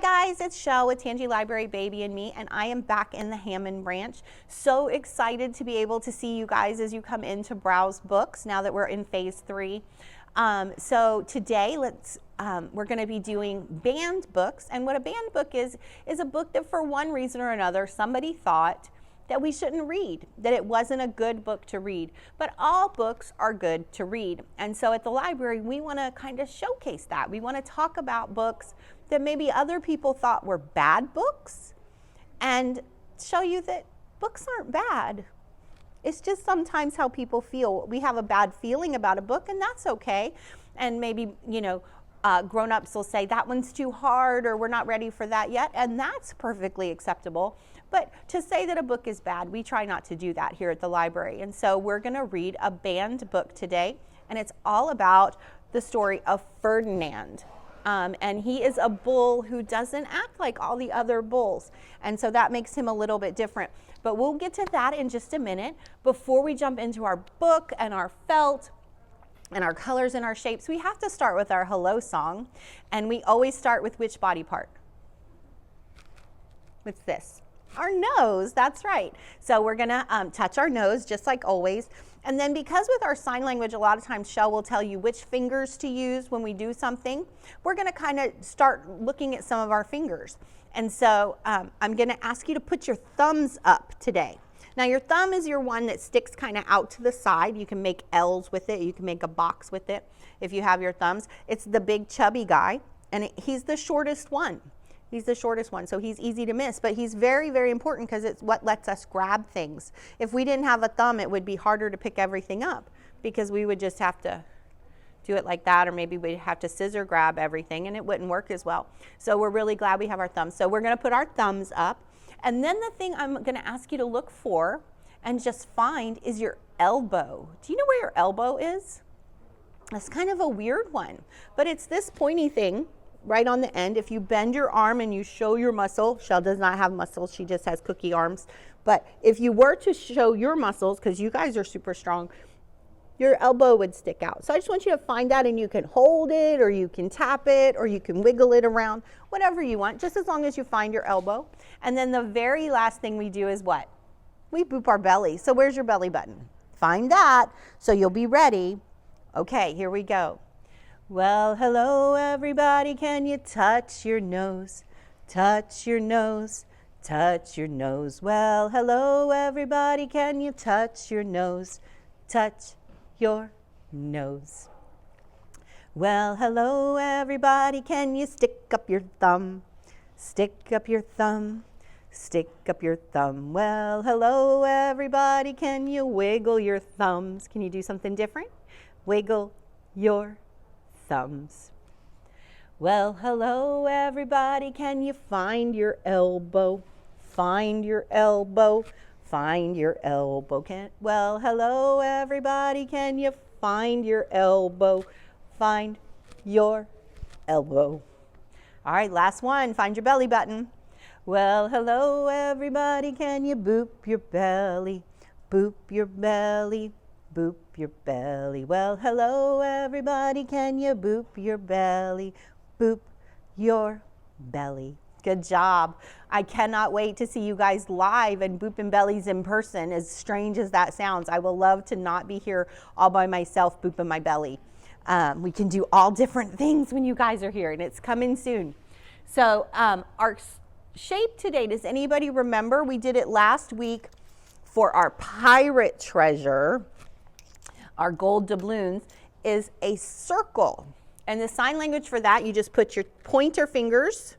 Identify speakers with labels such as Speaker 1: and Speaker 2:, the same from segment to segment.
Speaker 1: guys, it's Shell with Tangi Library Baby and Me, and I am back in the Hammond branch. So excited to be able to see you guys as you come in to browse books now that we're in phase 3. So today we're going to be doing banned books, and what a banned book is a book that for one reason or another somebody thought that we shouldn't read, that it wasn't a good book to read. But all books are good to read. And so at the library, we want to kind of showcase that. We want to talk about books that maybe other people thought were bad books and show you that books aren't bad. It's just sometimes how people feel. We have a bad feeling about a book, and that's okay. And maybe, grown-ups will say that one's too hard or we're not ready for that yet, and that's perfectly acceptable. But to say that a book is bad, we try not to do that here at the library. And so we're going to read a banned book today, and it's all about the story of Ferdinand. And he is a bull who doesn't act like all the other bulls. And so that makes him a little bit different. But we'll get to that in just a minute. Before we jump into our book and our felt and our colors and our shapes, we have to start with our hello song. And we always start with which body part? With this. Our nose, that's right. So we're gonna touch our nose just like always. And then because with our sign language, a lot of times Shell will tell you which fingers to use when we do something, we're gonna kind of start looking at some of our fingers. And so I'm gonna ask you to put your thumbs up today. Now your thumb is your one that sticks kind of out to the side. You can make L's with it. You can make a box with it if you have your thumbs. It's the big chubby guy, and he's the shortest one. He's the shortest one, so he's easy to miss, but he's very, very important because it's what lets us grab things. If we didn't have a thumb, it would be harder to pick everything up because we would just have to do it like that, or maybe we'd have to scissor grab everything and it wouldn't work as well. So we're really glad we have our thumbs. So we're gonna put our thumbs up, and then the thing I'm gonna ask you to look for and just find is your elbow. Do you know where your elbow is? That's kind of a weird one, but it's this pointy thing right on the end. If you bend your arm and you show your muscle, Shell does not have muscles, she just has cookie arms. But if you were to show your muscles, because you guys are super strong, your elbow would stick out. So I just want you to find that, and you can hold it, or you can tap it, or you can wiggle it around, whatever you want, just as long as you find your elbow. And then the very last thing we do is what? We boop our belly. So where's your belly button? Find that so you'll be ready. Okay, here we go. Well, hello everybody, can you touch your nose? Touch your nose, touch your nose. Well, hello everybody, can you touch your nose? Touch your nose. Well, hello everybody, can you stick up your thumb? Stick up your thumb, stick up your thumb. Well, hello everybody, can you wiggle your thumbs? Can you do something different? Wiggle your thumbs. Well, hello everybody, can you find your elbow? Find your elbow, find your elbow. Well, hello everybody, can you find your elbow? Find your elbow. All right, last one, find your belly button. Well, hello everybody, can you boop your belly? Boop your belly. Boop your belly. Well, hello everybody, can you boop your belly? Boop your belly. Good job. I cannot wait to see you guys live and booping bellies in person, as strange as that sounds. I will love to not be here all by myself booping my belly. We can do all different things when you guys are here, and it's coming soon. So our shape today, does anybody remember? We did it last week for our pirate treasure. Our gold doubloons is a circle. And the sign language for that, you just put your pointer fingers,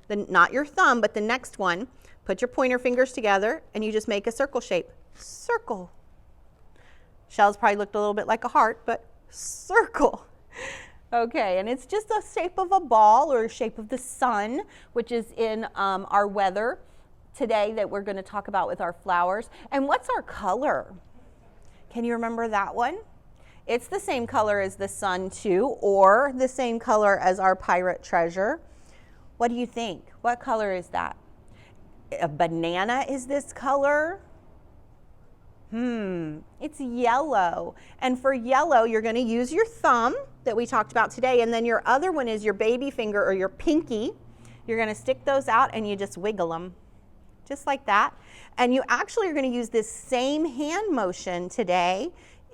Speaker 1: not your thumb, but the next one, put your pointer fingers together and you just make a circle shape. Circle. Shell's probably looked a little bit like a heart, but circle. Okay, and it's just a shape of a ball or a shape of the sun, which is in our weather today that we're going to talk about with our flowers. And what's our color? Can you remember that one? It's the same color as the sun too, or the same color as our pirate treasure. What do you think? What color is that? A banana is this color? It's yellow. And for yellow, you're going to use your thumb that we talked about today, and then your other one is your baby finger or your pinky, You're going to stick those out and you just wiggle them, just like that. And you actually are going to use this same hand motion today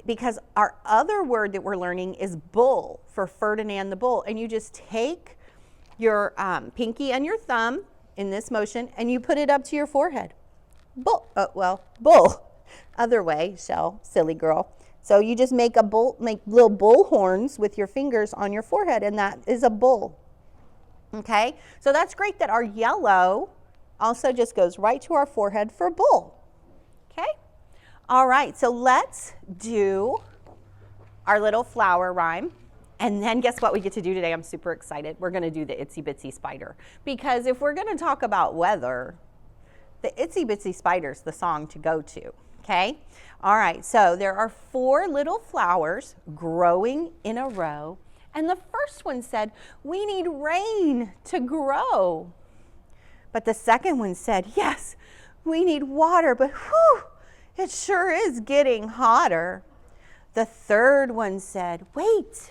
Speaker 1: because our other word that we're learning is bull, for Ferdinand the bull. And you just take your pinky and your thumb in this motion and you put it up to your forehead. Bull, bull. Other way, Shell, silly girl. So you just make little bull horns with your fingers on your forehead, and that is a bull. Okay, so that's great that our yellow also just goes right to our forehead for bull. Okay, all right, so let's do our little flower rhyme. And then guess what we get to do today? I'm super excited. We're going to do the Itsy Bitsy Spider. Because if we're going to talk about weather, the Itsy Bitsy Spider's the song to go to. Okay? All right, so there are 4 little flowers growing in a row. And the first one said, we need rain to grow. But the second one said, yes, we need water, but whew, it sure is getting hotter. The third one said, wait,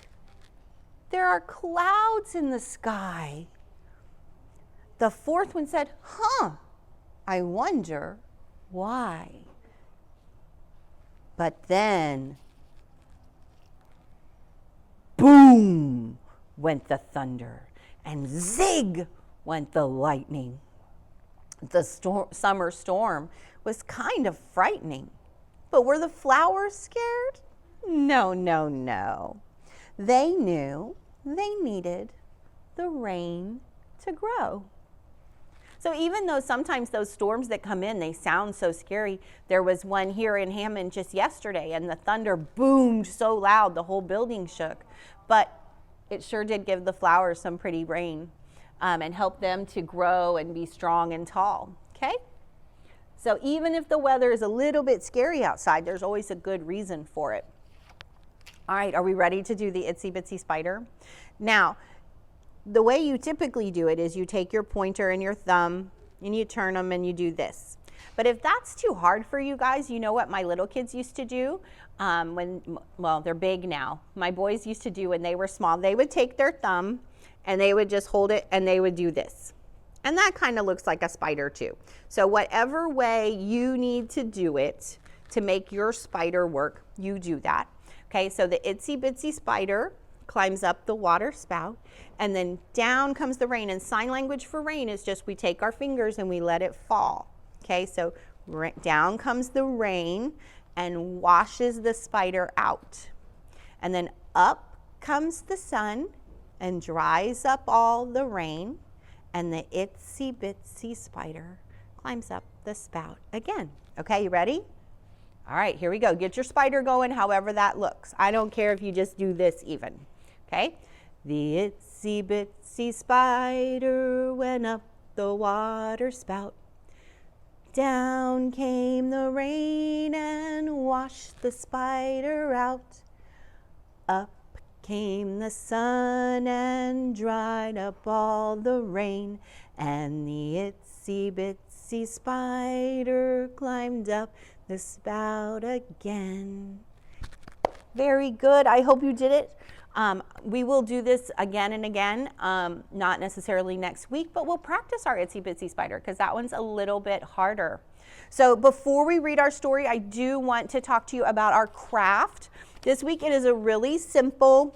Speaker 1: there are clouds in the sky. The fourth one said, I wonder why. But then, boom, went the thunder, and zig went the lightning. The summer storm was kind of frightening. But were the flowers scared? No, no, no. They knew they needed the rain to grow. So even though sometimes those storms that come in, they sound so scary, there was one here in Hammond just yesterday, and the thunder boomed so loud the whole building shook. But it sure did give the flowers some pretty rain and help them to grow and be strong and tall, okay? So even if the weather is a little bit scary outside, there's always a good reason for it. All right, are we ready to do the Itsy Bitsy Spider? Now, the way you typically do it is you take your pointer and your thumb and you turn them and you do this. But if that's too hard for you guys, you know what my little kids used to do well, they're big now. My boys used to do when they were small, they would take their thumb and they would just hold it and they would do this. And that kind of looks like a spider too. So whatever way you need to do it to make your spider work, you do that. Okay, so the Itsy Bitsy Spider climbs up the water spout, and then down comes the rain. And sign language for rain is just we take our fingers and we let it fall. Okay, so down comes the rain and washes the spider out. And then up comes the sun and dries up all the rain, and the Itsy Bitsy Spider climbs up the spout again. Okay, you ready? All right, here we go. Get your spider going however that looks. I don't care if you just do this even. Okay, the Itsy Bitsy Spider went up the water spout. Down came the rain and washed the spider out. Up came the sun and dried up all the rain. And the Itsy Bitsy Spider climbed up the spout again. Very good. I hope you did it. We will do this again and again, not necessarily next week, but we'll practice our Itsy Bitsy Spider because that one's a little bit harder. So before we read our story, I do want to talk to you about our craft. This week it is a really simple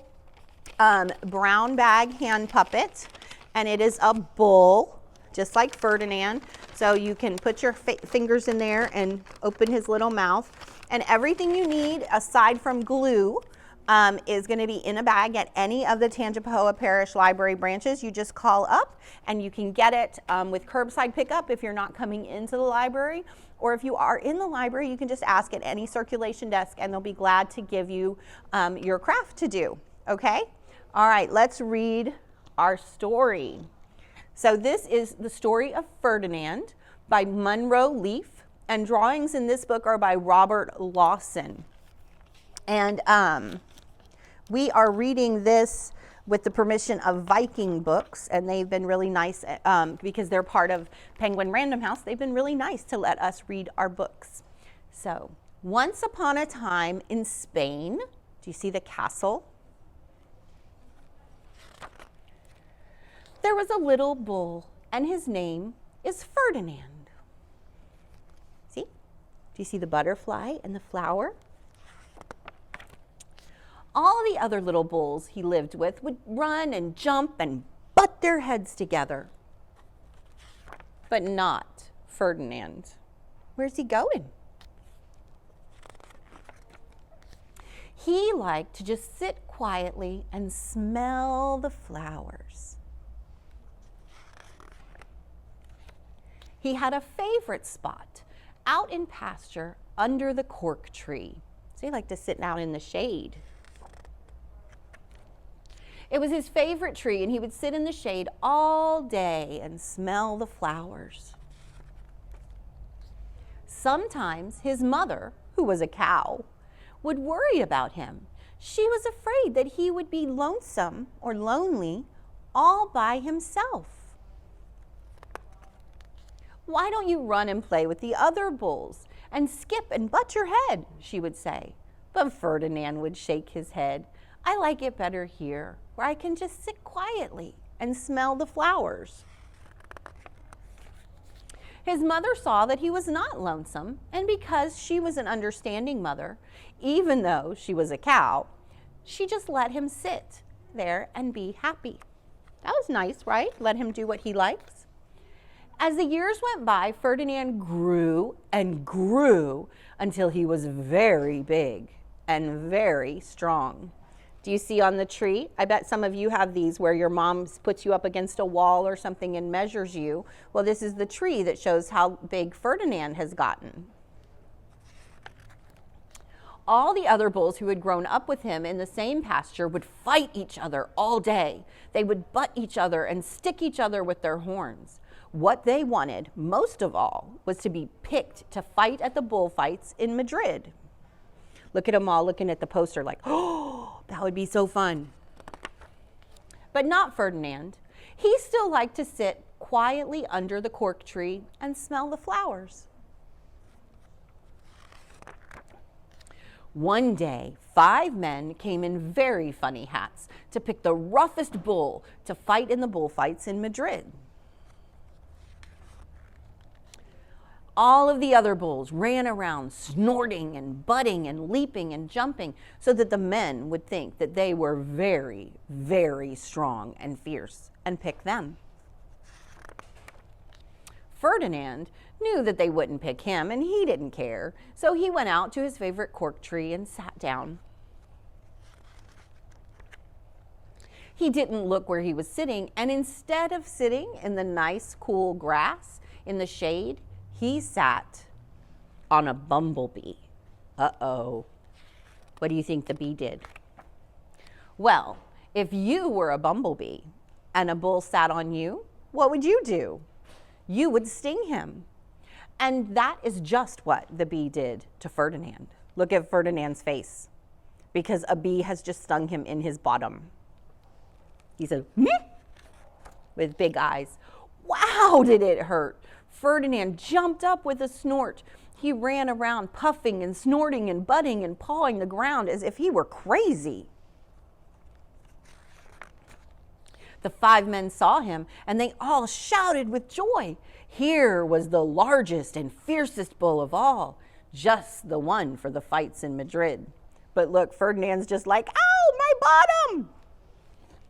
Speaker 1: brown bag hand puppet, and it is a bull, just like Ferdinand. So you can put your fingers in there and open his little mouth. And everything you need aside from glue is going to be in a bag at any of the Tangipahoa Parish Library branches. You just call up and you can get it with curbside pickup if you're not coming into the library. Or if you are in the library, you can just ask at any circulation desk and they'll be glad to give you your craft to do. Okay? All right, let's read our story. So this is the story of Ferdinand by Munro Leaf, and drawings in this book are by Robert Lawson. And we are reading this with the permission of Viking Books, and they've been really nice because they're part of Penguin Random House. They've been really nice to let us read our books. So, once upon a time in Spain, do you see the castle? There was a little bull and his name is Ferdinand. See? Do you see the butterfly and the flower? All the other little bulls he lived with would run and jump and butt their heads together. But not Ferdinand. Where's he going? He liked to just sit quietly and smell the flowers. He had a favorite spot out in pasture under the cork tree. So he liked to sit out in the shade. It was his favorite tree, and he would sit in the shade all day and smell the flowers. Sometimes his mother, who was a cow, would worry about him. She was afraid that he would be lonesome or lonely all by himself. "Why don't you run and play with the other bulls and skip and butt your head?" she would say. But Ferdinand would shake his head. "I like it better here, where I can just sit quietly and smell the flowers." His mother saw that he was not lonesome, and because she was an understanding mother, even though she was a cow, she just let him sit there and be happy. That was nice, right? Let him do what he likes. As the years went by, Ferdinand grew and grew until he was very big and very strong. Do you see on the tree? I bet some of you have these where your mom puts you up against a wall or something and measures you. Well, this is the tree that shows how big Ferdinand has gotten. All the other bulls who had grown up with him in the same pasture would fight each other all day. They would butt each other and stick each other with their horns. What they wanted, most of all, was to be picked to fight at the bullfights in Madrid. Look at them all looking at the poster like, "Oh, that would be so fun." But not Ferdinand. He still liked to sit quietly under the cork tree and smell the flowers. One day, 5 men came in very funny hats to pick the roughest bull to fight in the bullfights in Madrid. All of the other bulls ran around snorting and butting and leaping and jumping so that the men would think that they were very, very strong and fierce and pick them. Ferdinand knew that they wouldn't pick him, and he didn't care, so he went out to his favorite cork tree and sat down. He didn't look where he was sitting, and instead of sitting in the nice, cool grass in the shade, he sat on a bumblebee. Uh-oh. What do you think the bee did? Well, if you were a bumblebee and a bull sat on you, what would you do? You would sting him. And that is just what the bee did to Ferdinand. Look at Ferdinand's face, because a bee has just stung him in his bottom. He said, with big eyes. Wow, did it hurt? Ferdinand jumped up with a snort. He ran around puffing and snorting and butting and pawing the ground as if he were crazy. The 5 men saw him, and they all shouted with joy. Here was the largest and fiercest bull of all, just the one for the fights in Madrid. But look, Ferdinand's just like, "Ow, my bottom!"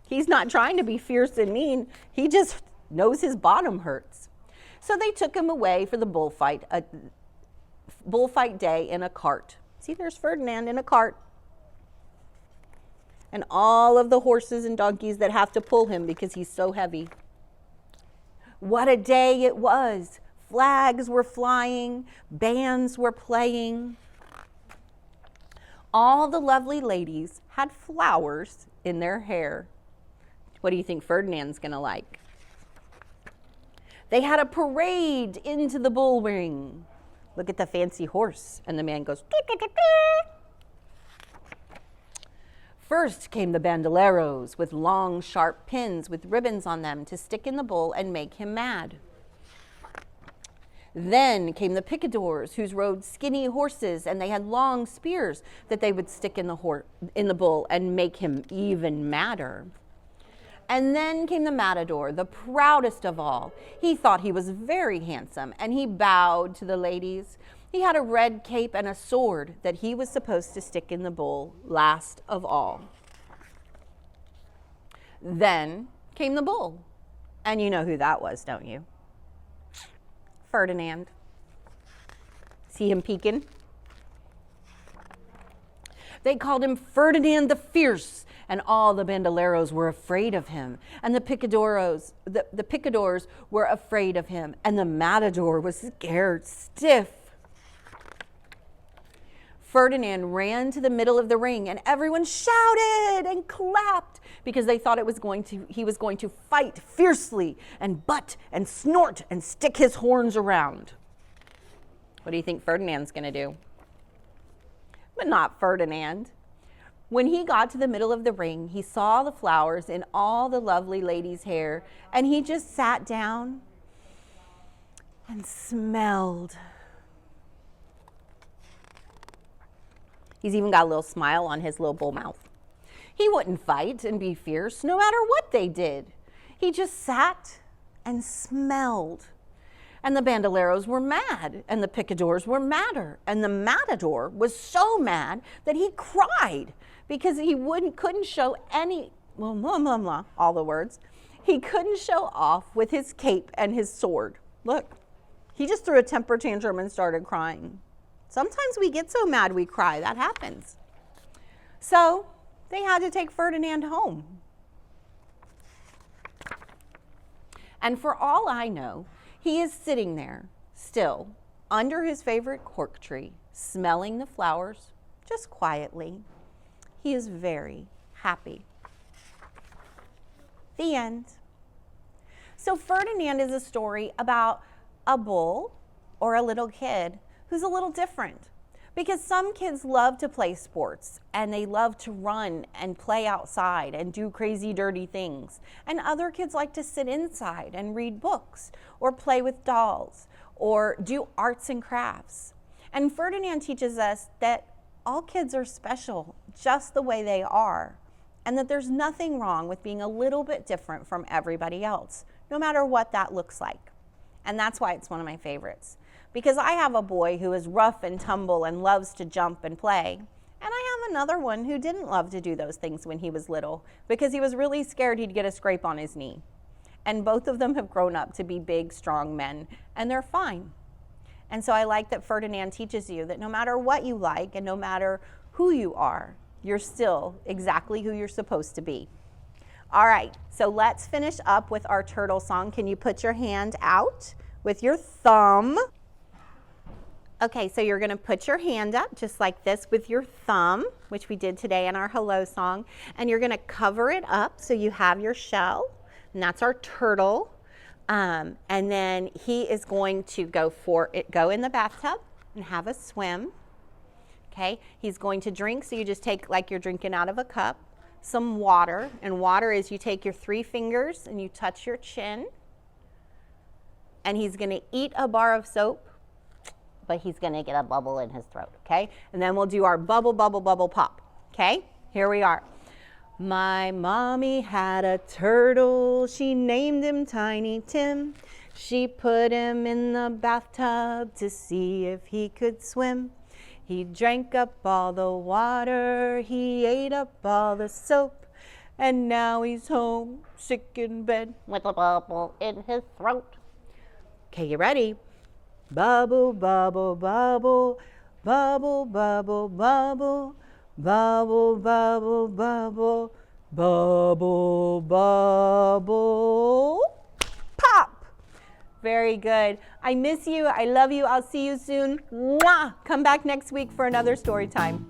Speaker 1: He's not trying to be fierce and mean. He just knows his bottom hurts. So they took him away for the bullfight day in a cart. See, there's Ferdinand in a cart. And all of the horses and donkeys that have to pull him because he's so heavy. What a day it was. Flags were flying, bands were playing. All the lovely ladies had flowers in their hair. What do you think Ferdinand's gonna like? They had a parade into the bull ring. Look at the fancy horse. And the man goes, "Doo, doo, doo, doo." First came the bandoleros with long, sharp pins with ribbons on them to stick in the bull and make him mad. Then came the picadors, who rode skinny horses, and they had long spears that they would stick in the bull and make him even madder. And then came the matador, the proudest of all. He thought he was very handsome, and he bowed to the ladies. He had a red cape and a sword that he was supposed to stick in the bull last of all. Then came the bull. And you know who that was, don't you? Ferdinand. See him peeking? They called him Ferdinand the Fierce, and all the bandoleros were afraid of him, and the picadores were afraid of him, and the matador was scared stiff. Ferdinand ran to the middle of the ring, and everyone shouted and clapped because they thought he was going to fight fiercely and butt and snort and stick his horns around. What do you think Ferdinand's going to do? But not Ferdinand. When he got to the middle of the ring, he saw the flowers in all the lovely ladies' hair, and he just sat down and smelled. He's even got a little smile on his little bull mouth. He wouldn't fight and be fierce no matter what they did. He just sat and smelled. And the bandoleros were mad, and the picadores were madder, and the matador was so mad that he cried because he couldn't show any, all the words. He couldn't show off with his cape and his sword. Look, he just threw a temper tantrum and started crying. Sometimes we get so mad we cry. That happens. So they had to take Ferdinand home. And for all I know, he is sitting there still under his favorite cork tree, smelling the flowers just quietly. He is very happy. The end. So Ferdinand is a story about a bull or a little kid who's a little different, because some kids love to play sports and they love to run and play outside and do crazy, dirty things. And other kids like to sit inside and read books or play with dolls or do arts and crafts. And Ferdinand teaches us that all kids are special just the way they are, and that there's nothing wrong with being a little bit different from everybody else, no matter what that looks like. And that's why it's one of my favorites. Because I have a boy who is rough and tumble and loves to jump and play. And I have another one who didn't love to do those things when he was little because he was really scared he'd get a scrape on his knee. And both of them have grown up to be big, strong men, and they're fine. And so I like that Ferdinand teaches you that no matter what you like and no matter who you are, you're still exactly who you're supposed to be. All right, so let's finish up with our turtle song. Can you put your hand out with your thumb? Okay, so you're going to put your hand up just like this with your thumb, which we did today in our hello song, and you're going to cover it up so you have your shell, and that's our turtle. And then he is going to go in the bathtub and have a swim. Okay, he's going to drink, so you just take, like you're drinking out of a cup, some water, and water is you take your 3 fingers and you touch your chin, and he's going to eat a bar of soap, but he's going to get a bubble in his throat, okay? And then we'll do our bubble, bubble, bubble, pop, okay? Here we are. My mommy had a turtle, she named him Tiny Tim. She put him in the bathtub to see if he could swim. He drank up all the water, he ate up all the soap, and now he's home, sick in bed, with a bubble in his throat. Okay, you ready? Bubble, bubble, bubble, bubble, bubble, bubble, bubble, bubble, bubble, bubble, bubble, pop. Very good. I miss you. I love you. I'll see you soon. Mwah! Come back next week for another story time.